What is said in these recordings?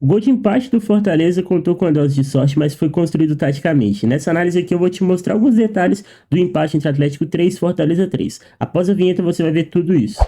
O gol de empate do Fortaleza contou com a dose de sorte, mas foi construído taticamente. Nessa análise aqui eu vou te mostrar alguns detalhes do empate entre Atlético 3 e Fortaleza 3. Após a vinheta você vai ver tudo isso.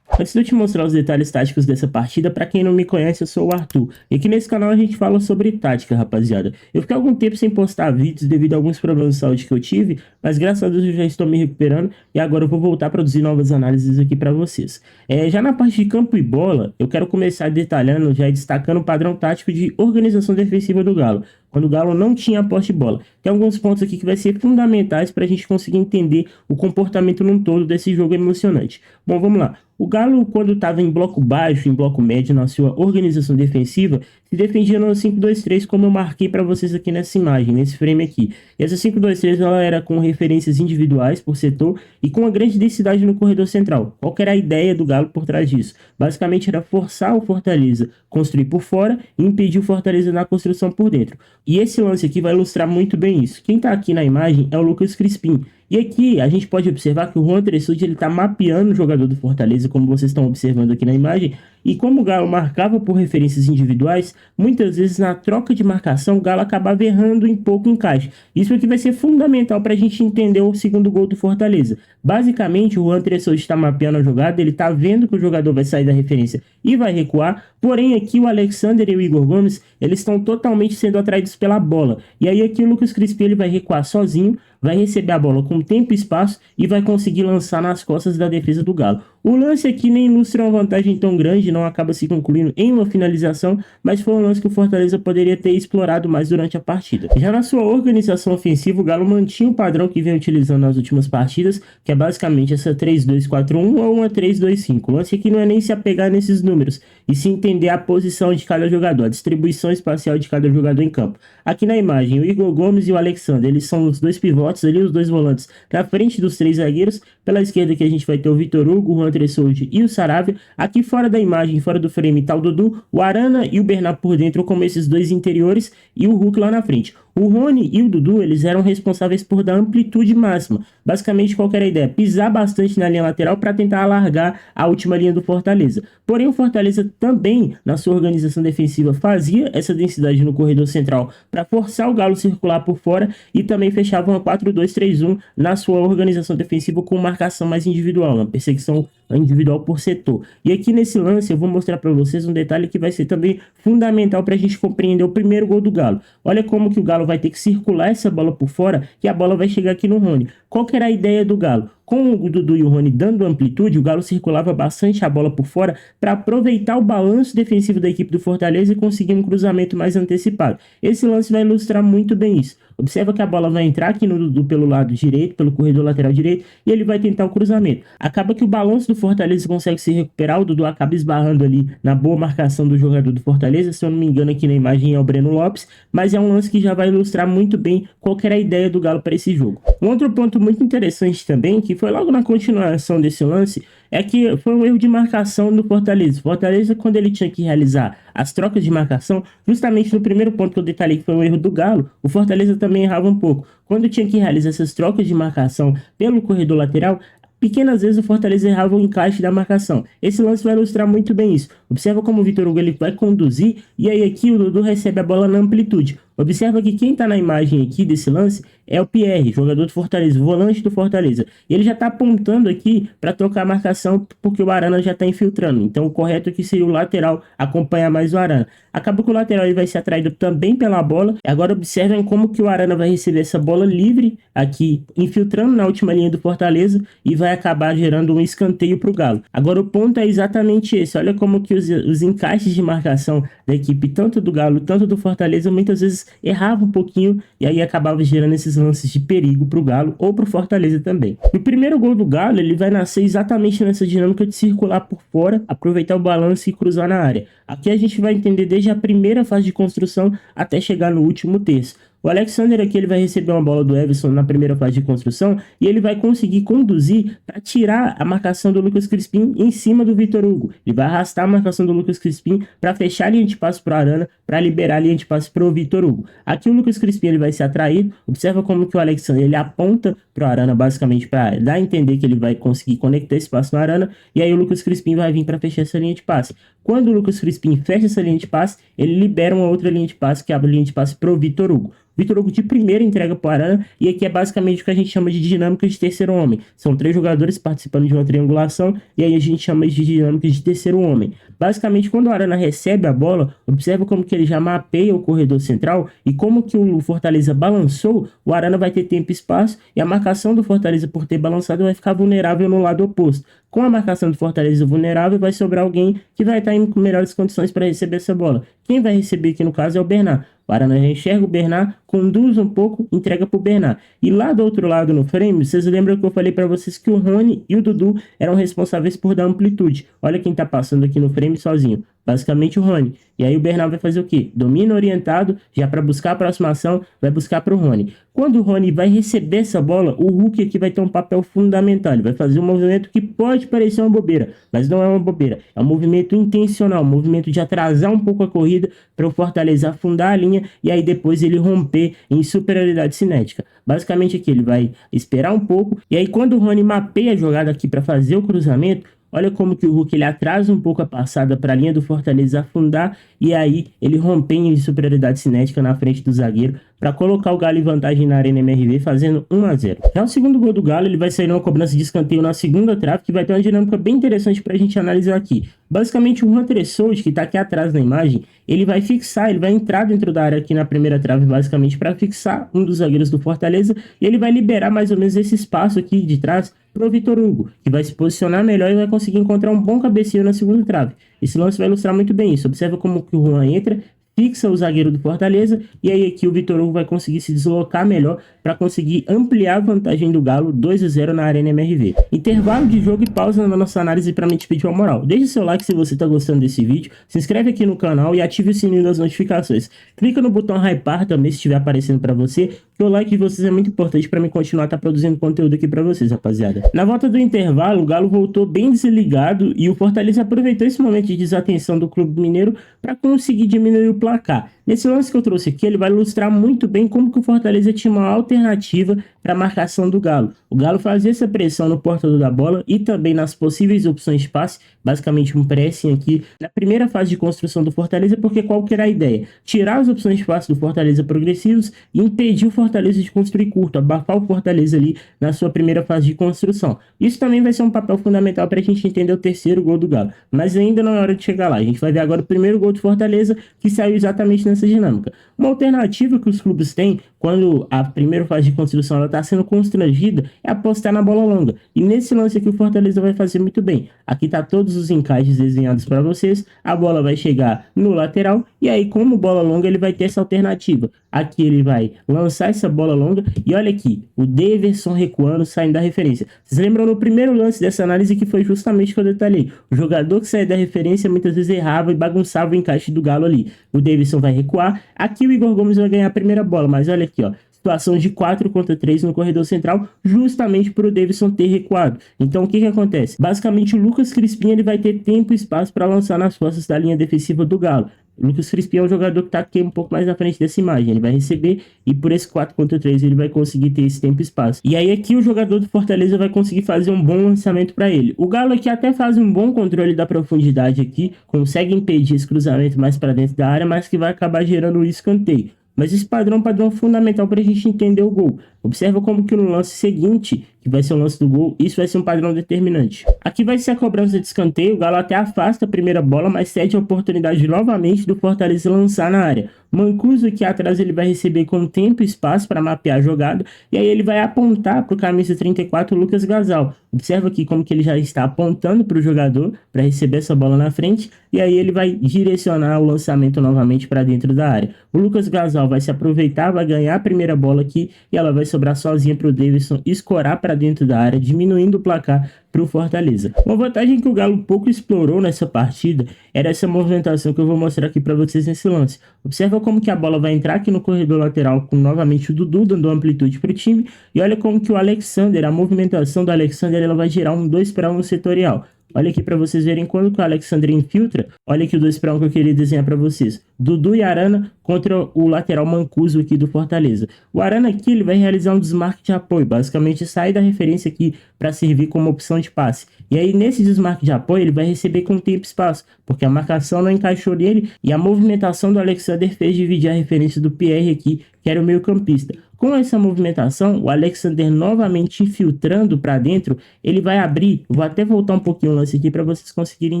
Antes de eu te mostrar os detalhes táticos dessa partida, para quem não me conhece, eu sou o Arthur. E aqui nesse canal a gente fala sobre tática, rapaziada. Eu fiquei algum tempo sem postar vídeos devido a alguns problemas de saúde que eu tive, mas graças a Deus eu já estou me recuperando e agora eu vou voltar a produzir novas análises aqui para vocês. Já na parte de campo e bola, eu quero começar detalhando, já destacando o padrão tático de organização defensiva do Galo, quando o Galo não tinha a posse de bola. Tem alguns pontos aqui que vai ser fundamentais para a gente conseguir entender o comportamento num todo desse jogo emocionante. Bom, vamos lá. O Galo, quando estava em bloco baixo, em bloco médio, na sua organização defensiva, se defendia no 5-2-3, como eu marquei para vocês aqui nessa imagem, nesse frame aqui. E essa 5-2-3 ela era com referências individuais por setor e com uma grande densidade no corredor central. Qual que era a ideia do Galo por trás disso? Basicamente era forçar o Fortaleza construir por fora e impedir o Fortaleza na construção por dentro. E esse lance aqui vai ilustrar muito bem isso. Quem está aqui na imagem é o Lucas Crispim. E aqui a gente pode observar que o Juan Tressude ele está mapeando o jogador do Fortaleza, como vocês estão observando aqui na imagem. E como o Galo marcava por referências individuais, muitas vezes na troca de marcação o Galo acabava errando em pouco encaixe. Isso aqui vai ser fundamental para a gente entender o segundo gol do Fortaleza. Basicamente o Juan Tressude está mapeando a jogada, ele está vendo que o jogador vai sair da referência e vai recuar. Porém aqui o Alexander e o Igor Gomes eles estão totalmente sendo atraídos pela bola. E aí aqui o Lucas Crispim ele vai recuar sozinho, vai receber a bola com tempo e espaço e vai conseguir lançar nas costas da defesa do Galo. O lance aqui nem ilustra uma vantagem tão grande, não acaba se concluindo em uma finalização, mas foi um lance que o Fortaleza poderia ter explorado mais durante a partida. Já na sua organização ofensiva, o Galo mantinha o padrão que vem utilizando nas últimas partidas, que é basicamente essa 3-2-4-1 ou uma 3-2-5. O lance aqui não é nem se apegar nesses números, e se entender a posição de cada jogador, a distribuição espacial de cada jogador em campo. Aqui na imagem, o Igor Gomes e o Alexander, eles são os dois pivotes ali, os dois volantes na frente dos três zagueiros. Pela esquerda aqui a gente vai ter o Vitor Hugo, o Juan Tressolde e o Saravia. Aqui fora da imagem, fora do frame, tá o Dudu, o Arana e o Bernard por dentro, como esses dois interiores, e o Hulk lá na frente. O Rony e o Dudu, eles eram responsáveis por dar amplitude máxima. Basicamente, qual era a ideia? Pisar bastante na linha lateral para tentar alargar a última linha do Fortaleza. Porém, o Fortaleza também, na sua organização defensiva, fazia essa densidade no corredor central para forçar o Galo circular por fora e também fechava uma 4-2-3-1 na sua organização defensiva com marcação mais individual, uma perseguição individual por setor. E aqui nesse lance eu vou mostrar para vocês um detalhe que vai ser também fundamental para a gente compreender o primeiro gol do Galo. Olha como que o Galo vai ter que circular essa bola por fora e a bola vai chegar aqui no Rony. Qual que era a ideia do Galo? Com o Dudu e o Rony dando amplitude, o Galo circulava bastante a bola por fora para aproveitar o balanço defensivo da equipe do Fortaleza e conseguir um cruzamento mais antecipado. Esse lance vai ilustrar muito bem isso. Observa que a bola vai entrar aqui no Dudu pelo lado direito, pelo corredor lateral direito, e ele vai tentar o cruzamento. Acaba que o balanço do Fortaleza consegue se recuperar, o Dudu acaba esbarrando ali na boa marcação do jogador do Fortaleza, se eu não me engano aqui na imagem é o Breno Lopes, mas é um lance que já vai ilustrar muito bem qual que era a ideia do Galo para esse jogo. Um outro ponto muito interessante também, que foi logo na continuação desse lance, é que foi um erro de marcação do Fortaleza. Fortaleza, quando ele tinha que realizar as trocas de marcação, justamente no primeiro ponto que eu detalhei que foi um erro do Galo, o Fortaleza também errava um pouco. Quando tinha que realizar essas trocas de marcação pelo corredor lateral, pequenas vezes o Fortaleza errava o encaixe da marcação. Esse lance vai ilustrar muito bem isso. Observa como o Vitor Hugo ele vai conduzir e aí aqui o Dudu recebe a bola na amplitude. Observa que quem está na imagem aqui desse lance é o Pierre, jogador do Fortaleza, volante do Fortaleza. E ele já está apontando aqui para trocar a marcação porque o Arana já está infiltrando. Então o correto aqui seria o lateral acompanhar mais o Arana. Acaba que o lateral ele vai ser atraído também pela bola. Agora observem como que o Arana vai receber essa bola livre aqui, infiltrando na última linha do Fortaleza e vai acabar gerando um escanteio para o Galo. Agora o ponto é exatamente esse. Olha como que os encaixes de marcação da equipe, tanto do Galo, tanto do Fortaleza, muitas vezes errava um pouquinho e aí acabava gerando esses lances de perigo para o Galo ou para o Fortaleza também. O primeiro gol do Galo ele vai nascer exatamente nessa dinâmica de circular por fora, aproveitar o balanço e cruzar na área. Aqui a gente vai entender desde a primeira fase de construção até chegar no último terço. O Alexander aqui ele vai receber uma bola do Everson na primeira fase de construção e ele vai conseguir conduzir para tirar a marcação do Lucas Crispim em cima do Vitor Hugo. Ele vai arrastar a marcação do Lucas Crispim para fechar a linha de passe para o Arana, para liberar a linha de passe para o Vitor Hugo. Aqui o Lucas Crispim ele vai ser atraído. Observa como que o Alexander ele aponta para o Arana basicamente para dar a entender que ele vai conseguir conectar esse passe no Arana, e aí o Lucas Crispim vai vir para fechar essa linha de passe. Quando o Lucas Crispim fecha essa linha de passe, ele libera uma outra linha de passe, que é a linha de passe para o Vitor Hugo. Vitor Hugo de primeira entrega para o Arana, e aqui é basicamente o que a gente chama de dinâmica de terceiro homem. São 3 jogadores participando de uma triangulação, e aí a gente chama de dinâmica de terceiro homem. Basicamente, quando o Arana recebe a bola, observa como que ele já mapeia o corredor central, e como que o Fortaleza balançou, o Arana vai ter tempo e espaço, e a marcação do Fortaleza por ter balançado vai ficar vulnerável no lado oposto. Com a marcação do Fortaleza vulnerável, vai sobrar alguém que vai estar em melhores condições para receber essa bola. Quem vai receber aqui no caso é o Bernard. O Arana enxerga o Bernard, conduz um pouco, entrega para o Bernard. E lá do outro lado no frame, vocês lembram que eu falei para vocês que o Rony e o Dudu eram responsáveis por dar amplitude. Olha quem está passando aqui no frame sozinho. Basicamente o Rony. E aí o Bernard vai fazer o quê? Domina orientado, já para buscar a aproximação, vai buscar para o Rony. Quando o Rony vai receber essa bola, o Hulk aqui vai ter um papel fundamental. Ele vai fazer um movimento que pode parecer uma bobeira, mas não é uma bobeira. É um movimento intencional, um movimento de atrasar um pouco a corrida para o Fortaleza afundar a linha e aí depois ele romper em superioridade cinética. Basicamente aqui ele vai esperar um pouco e aí quando o Rony mapeia a jogada aqui para fazer o cruzamento, olha como que o Hulk ele atrasa um pouco a passada para a linha do Fortaleza afundar e aí ele rompe em superioridade cinética na frente do zagueiro para colocar o Galo em vantagem na Arena MRV, fazendo 1-0. Já o segundo gol do Galo, ele vai sair numa cobrança de escanteio na segunda trave, que vai ter uma dinâmica bem interessante para a gente analisar aqui. Basicamente, o Hunter Souza, que está aqui atrás na imagem, ele vai fixar, ele vai entrar dentro da área aqui na primeira trave, basicamente, para fixar um dos zagueiros do Fortaleza, e ele vai liberar mais ou menos esse espaço aqui de trás para o Vitor Hugo, que vai se posicionar melhor e vai conseguir encontrar um bom cabeceio na segunda trave. Esse lance vai ilustrar muito bem isso. Observa como que o Juan entra, fixa o zagueiro do Fortaleza, e aí aqui o Vitor Hugo vai conseguir se deslocar melhor para conseguir ampliar a vantagem do Galo 2-0 na Arena MRV. Intervalo de jogo e pausa na nossa análise para me te pedir uma moral. Deixe seu like se você está gostando desse vídeo, se inscreve aqui no canal e ative o sininho das notificações. Clica no botão hypar também se estiver aparecendo para você, porque o like de vocês é muito importante para mim continuar produzindo conteúdo aqui para vocês, rapaziada. Na volta do intervalo, o Galo voltou bem desligado e o Fortaleza aproveitou esse momento de desatenção do Clube Mineiro para conseguir diminuir o placar. Nesse lance que eu trouxe aqui, ele vai ilustrar muito bem como que o Fortaleza tinha uma alternativa para a marcação do Galo. O Galo fazia essa pressão no portador da bola e também nas possíveis opções de passe, basicamente um pressing aqui na primeira fase de construção do Fortaleza, porque qual que era a ideia? Tirar as opções de passe do Fortaleza progressivos e impedir o Fortaleza de construir curto, abafar o Fortaleza ali na sua primeira fase de construção. Isso também vai ser um papel fundamental para a gente entender o terceiro gol do Galo, mas ainda não é hora de chegar lá. A gente vai ver agora o primeiro gol do Fortaleza, que saiu exatamente nessa dinâmica. Uma alternativa que os clubes têm quando a primeira fase de construção está sendo constrangida é apostar na bola longa. E nesse lance aqui o Fortaleza vai fazer muito bem. Aqui tá todos os encaixes desenhados para vocês. A bola vai chegar no lateral e aí como bola longa ele vai ter essa alternativa. Aqui ele vai lançar essa bola longa e olha aqui, o Daverson recuando, saindo da referência. Vocês lembram no primeiro lance dessa análise que foi justamente o que eu detalhei. O jogador que saía da referência muitas vezes errava e bagunçava o encaixe do Galo ali. O Daverson vai recuar. Aqui o Igor Gomes vai ganhar a primeira bola, mas olha aqui, ó. Situação de 4 contra 3 no corredor central, justamente por o Daverson ter recuado. Então o que acontece? Basicamente o Lucas Crispim ele vai ter tempo e espaço para lançar nas costas da linha defensiva do Galo. O Lucas Crispim é um jogador que está aqui um pouco mais na frente dessa imagem. Ele vai receber e por esse 4 contra 3 ele vai conseguir ter esse tempo e espaço. E aí aqui o jogador do Fortaleza vai conseguir fazer um bom lançamento para ele. O Galo aqui até faz um bom controle da profundidade aqui, consegue impedir esse cruzamento mais para dentro da área, mas que vai acabar gerando o escanteio. Mas esse padrão é um padrão fundamental para a gente entender o gol. Observa como que no lance seguinte, que vai ser o lance do gol, isso vai ser um padrão determinante. Aqui vai ser a cobrança de escanteio, o Galo até afasta a primeira bola, mas cede a oportunidade novamente do Fortaleza lançar na área. Mancuso aqui atrás ele vai receber com tempo e espaço para mapear a jogada, e aí ele vai apontar para o camisa 34, Lucas Gasal. Observa aqui como que ele já está apontando para o jogador para receber essa bola na frente, e aí ele vai direcionar o lançamento novamente para dentro da área. O Lucas Gasal vai se aproveitar, vai ganhar a primeira bola aqui, e ela vai sobrar sozinha para o Davidson escorar para dentro da área, diminuindo o placar para o Fortaleza. Uma vantagem que o Galo pouco explorou nessa partida era essa movimentação que eu vou mostrar aqui para vocês nesse lance. Observa como que a bola vai entrar aqui no corredor lateral com novamente o Dudu dando amplitude para o time, e olha como que o Alexander, a movimentação do Alexander, ela vai gerar um 2 para 1 setorial. Olha aqui para vocês verem quando que o Alexander infiltra. Olha aqui o 2 para 1 que eu queria desenhar para vocês. Dudu e Arana contra o lateral Mancuso aqui do Fortaleza. O Arana aqui ele vai realizar um desmarque de apoio. Basicamente sai da referência aqui para servir como opção de passe. E aí nesse desmarque de apoio ele vai receber com tempo e espaço, porque a marcação não encaixou nele e a movimentação do Alexander fez dividir a referência do Pierre aqui, que era o meio campista. Com essa movimentação, o Alexander novamente infiltrando para dentro, ele vai abrir, vou até voltar um pouquinho o lance aqui para vocês conseguirem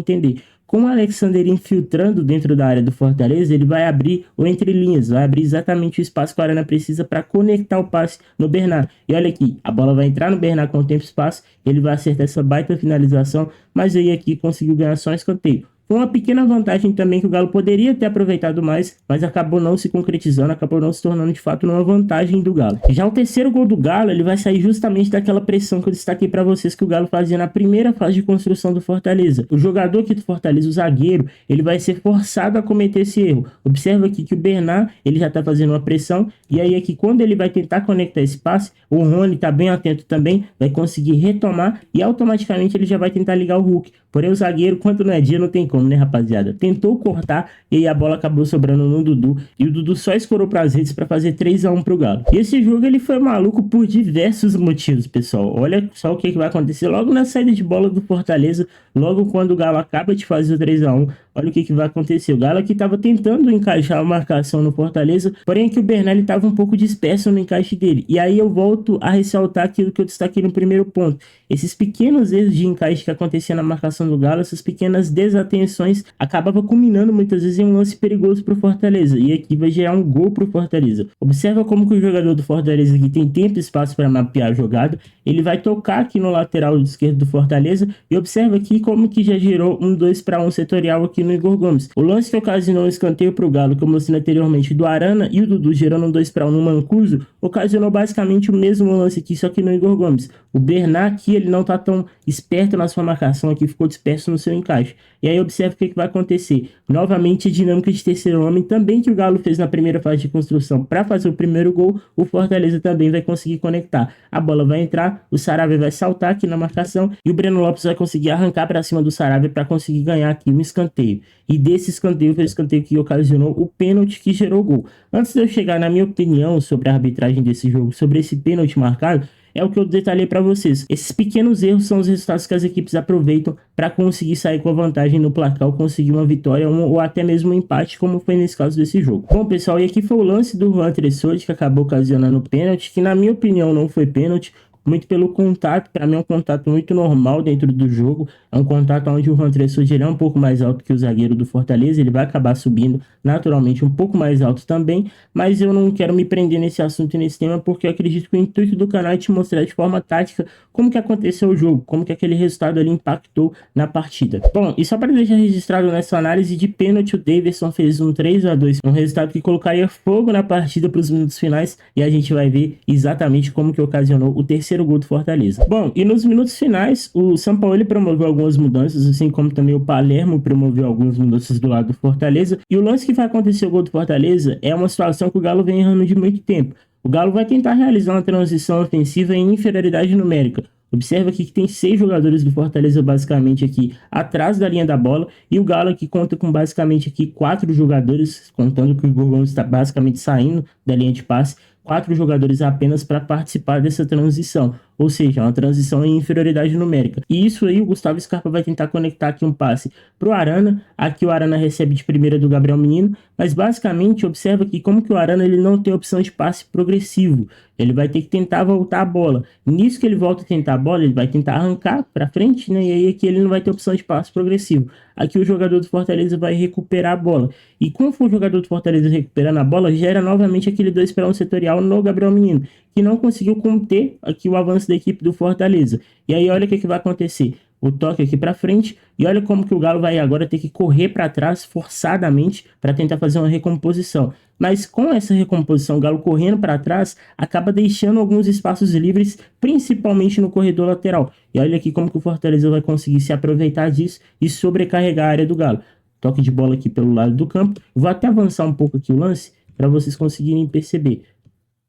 entender. Com o Alexander infiltrando dentro da área do Fortaleza, ele vai abrir o entre linhas, vai abrir exatamente o espaço que o Arana precisa para conectar o passe no Bernard. E olha aqui, a bola vai entrar no Bernard com o tempo e espaço, ele vai acertar essa baita finalização, mas aí aqui conseguiu ganhar só um escanteio. Foi uma pequena vantagem também que o Galo poderia ter aproveitado mais, mas acabou não se concretizando, acabou não se tornando de fato uma vantagem do Galo. Já o terceiro gol do Galo, ele vai sair justamente daquela pressão que eu destaquei para vocês que o Galo fazia na primeira fase de construção do Fortaleza. O jogador aqui do Fortaleza, o zagueiro, ele vai ser forçado a cometer esse erro. Observa aqui que o Bernard, ele já está fazendo uma pressão, e aí aqui quando ele vai tentar conectar esse passe, o Rony está bem atento também, vai conseguir retomar e automaticamente ele já vai tentar ligar o Hulk. Porém o zagueiro, quanto não é dia, não tem como, né, rapaziada? Tentou cortar e aí a bola acabou sobrando no Dudu. E o Dudu só escorou para as redes para fazer 3 a 1 pro Galo. E esse jogo ele foi maluco por diversos motivos, pessoal. Olha só o que vai acontecer logo na saída de bola do Fortaleza, logo quando o Galo acaba de fazer o 3 a 1. Olha o que vai acontecer. O Galo aqui estava tentando encaixar a marcação no Fortaleza, porém aqui o Bernard estava um pouco disperso no encaixe dele. E aí eu volto a ressaltar aquilo que eu destaquei no primeiro ponto. Esses pequenos erros de encaixe que acontecia na marcação do Galo, essas pequenas desatenções, acabava culminando muitas vezes em um lance perigoso para o Fortaleza. E aqui vai gerar um gol para o Fortaleza. Observa como que o jogador do Fortaleza aqui tem tempo e espaço para mapear a jogada. Ele vai tocar aqui no lateral esquerdo do Fortaleza e observa aqui como que já gerou um 2 para 1 setorial aqui no Igor Gomes. O lance que ocasionou um escanteio para o Galo, como eu mostrei anteriormente, do Arana e o Dudu gerando um 2 para 1 no Mancuso, ocasionou basicamente o mesmo lance aqui, só que no Igor Gomes. O Bernard aqui, ele não tá tão esperto na sua marcação aqui, ficou disperso no seu encaixe. E aí observa o que vai acontecer. Novamente a dinâmica de terceiro homem, também que o Galo fez na primeira fase de construção para fazer o primeiro gol, o Fortaleza também vai conseguir conectar. A bola vai entrar, o Saravia vai saltar aqui na marcação e o Breno Lopes vai conseguir arrancar para cima do Saravia para conseguir ganhar aqui um escanteio. E desse escanteio foi o escanteio que ocasionou o pênalti que gerou o gol. Antes de eu chegar na minha opinião sobre a arbitragem desse jogo, sobre esse pênalti marcado, é o que eu detalhei para vocês. Esses pequenos erros são os resultados que as equipes aproveitam para conseguir sair com a vantagem no placar ou conseguir uma vitória ou até mesmo um empate, como foi nesse caso desse jogo. Bom, pessoal, e aqui foi o lance do Juan Tressoldi que acabou ocasionando o pênalti, que na minha opinião não foi pênalti, muito pelo contato. Para mim é um contato muito normal dentro do jogo, é um contato onde o Juan Tressoldi é um pouco mais alto que o zagueiro do Fortaleza, ele vai acabar subindo naturalmente um pouco mais alto também, mas eu não quero me prender nesse assunto e nesse tema, porque eu acredito que o intuito do canal é te mostrar de forma tática como que aconteceu o jogo, como que aquele resultado ali impactou na partida. Bom, e só para deixar registrado nessa análise de pênalti, o Davidson fez um 3 a 2, um resultado que colocaria fogo na partida para os minutos finais, e a gente vai ver exatamente como que ocasionou o terceiro gol do Fortaleza. Bom, e nos minutos finais, o Sampaoli promoveu algumas mudanças, assim como também o Palermo promoveu algumas mudanças do lado do Fortaleza, e o lance que vai acontecer o gol do Fortaleza é uma situação que o Galo vem errando de muito tempo. O Galo vai tentar realizar uma transição ofensiva em inferioridade numérica. Observa aqui que tem 6 jogadores do Fortaleza basicamente aqui atrás da linha da bola, e o Galo aqui conta com basicamente aqui 4 jogadores, contando que o Igor Gomes está basicamente saindo da linha de passe, 4 jogadores apenas para participar dessa transição, ou seja, uma transição em inferioridade numérica. E isso aí o Gustavo Scarpa vai tentar conectar aqui um passe para o Arana. Aqui o Arana recebe de primeira do Gabriel Menino, mas basicamente observa aqui como que o Arana ele não tem opção de passe progressivo. Ele vai ter que tentar voltar a bola. Nisso que ele volta a tentar a bola, ele vai tentar arrancar para frente, né? E aí aqui ele não vai ter opção de passe progressivo. Aqui o jogador do Fortaleza vai recuperar a bola. E como for o jogador do Fortaleza recuperando a bola, gera novamente aquele 2 para 1 setorial no Gabriel Menino, que não conseguiu conter aqui o avanço da equipe do Fortaleza. E aí olha o que vai acontecer. o toque aqui para frente, e olha como que o Galo vai agora ter que correr para trás forçadamente para tentar fazer uma recomposição. Mas com essa recomposição, o Galo correndo para trás, acaba deixando alguns espaços livres, principalmente no corredor lateral. E olha aqui como que o Fortaleza vai conseguir se aproveitar disso e sobrecarregar a área do Galo. Toque de bola aqui pelo lado do campo. Vou até avançar um pouco aqui o lance para vocês conseguirem perceber.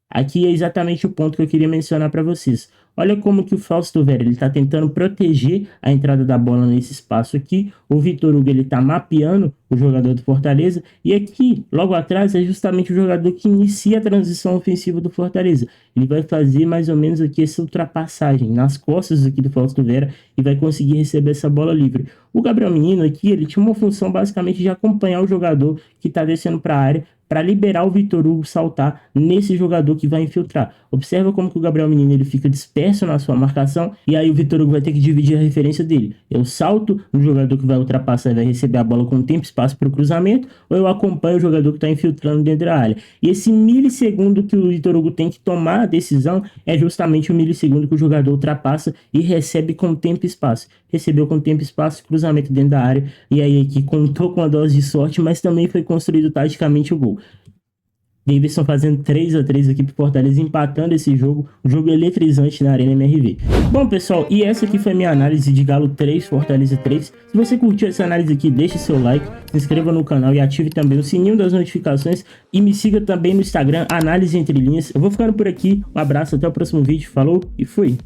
Aqui é exatamente o ponto que eu queria mencionar para vocês. Olha como que o Fausto Vera ele está tentando proteger a entrada da bola nesse espaço aqui. O Vitor Hugo ele está mapeando o jogador do Fortaleza. E aqui, logo atrás, é justamente o jogador que inicia a transição ofensiva do Fortaleza. Ele vai fazer mais ou menos aqui essa ultrapassagem nas costas aqui do Fausto Vera e vai conseguir receber essa bola livre. O Gabriel Menino aqui, ele tinha uma função basicamente de acompanhar o jogador que está descendo para a área, para liberar o Vitor Hugo saltar nesse jogador que vai infiltrar. Observa como que o Gabriel Menino ele fica disperso na sua marcação, e aí o Vitor Hugo vai ter que dividir a referência dele. Eu salto no jogador que vai ultrapassar e vai receber a bola com tempo e espaço para o cruzamento, ou eu acompanho o jogador que está infiltrando dentro da área. E esse milissegundo que o Vitor Hugo tem que tomar a decisão é justamente o milissegundo que o jogador ultrapassa e recebe com tempo e espaço. Recebeu com tempo e espaço, cruzamento dentro da área, e aí aqui contou com a dose de sorte, mas também foi construído taticamente o gol. Davidson fazendo 3-3 aqui pro Fortaleza, empatando esse jogo, um jogo eletrizante na Arena MRV. Bom, pessoal, e essa aqui foi a minha análise de Galo 3, Fortaleza 3. Se você curtiu essa análise aqui, deixe seu like, se inscreva no canal e ative também o sininho das notificações e me siga também no Instagram, Análise Entre Linhas. Eu vou ficando por aqui, um abraço, até o próximo vídeo, falou e fui!